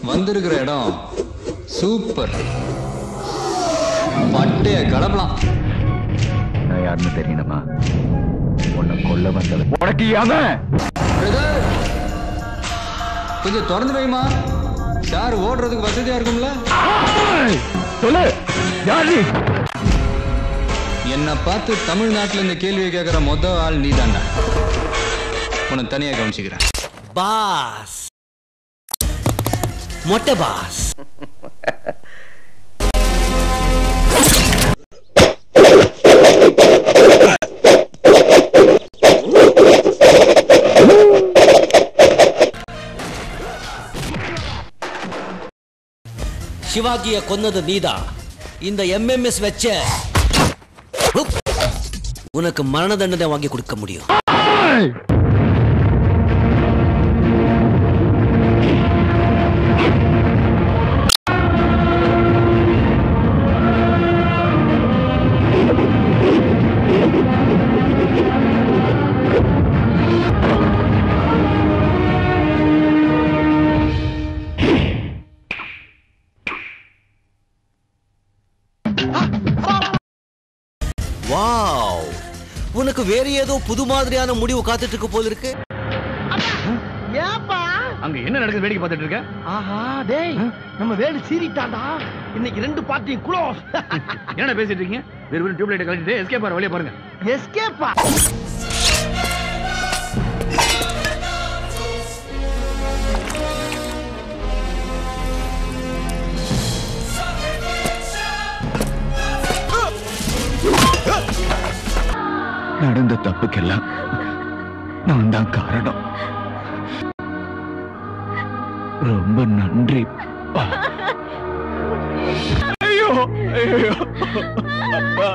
வந்திருக்கிற இடம் சூப்பர். பட்டைய கலப்பலாம். நான் யாருன்னு தெரியணுமா? உன்னை கொல்ல வந்தவன் உனக்கு கொஞ்சம் திறந்து வைமா. சார் ஓடுறதுக்கு வசதியா இருக்கும்ல. சொல்லு, யாரு? என்னை பார்த்து தமிழ்நாட்டில் இந்த கேள்வியை கேட்கிற மொத்த ஆள் நீதாண்டா. உன்னை தனியா கவனிச்சுக்கிறேன். பாஸ், மொட்டை பாஸ். சிவாஜிய கொன்னது நீதா. இந்த எம்எம்எஸ் வச்ச உனக்கு மரண தண்டனை வாங்கி கொடுக்க முடியும். வாவ், உனக்கு வேற ஏதோ புது மாதிரியான முடிவு காத்துட்டு இருக்கு போல இருக்கு. ஏப்பா அங்க என்ன நடக்குது வேடிக்கை பார்த்துட்டு இருக்க? ஆஹா டேய், நம்ம வேலு சீறிட்டான்டா. இன்னைக்கு ரெண்டு பார்ட்டியும் க்ளோஸ். என்ன பேசிட்டு இருக்கீங்க? வெறும் டியூப் லைட் கழட்டிட்டு எஸ்கேப் ஆற வழிய பாருங்க. எஸ்கேப்பா? நடந்த தப்புக்கெல்லாம் நான் தான் காரணம். ரொம்ப நன்றி. ஐயோ ஐயோ அப்பா.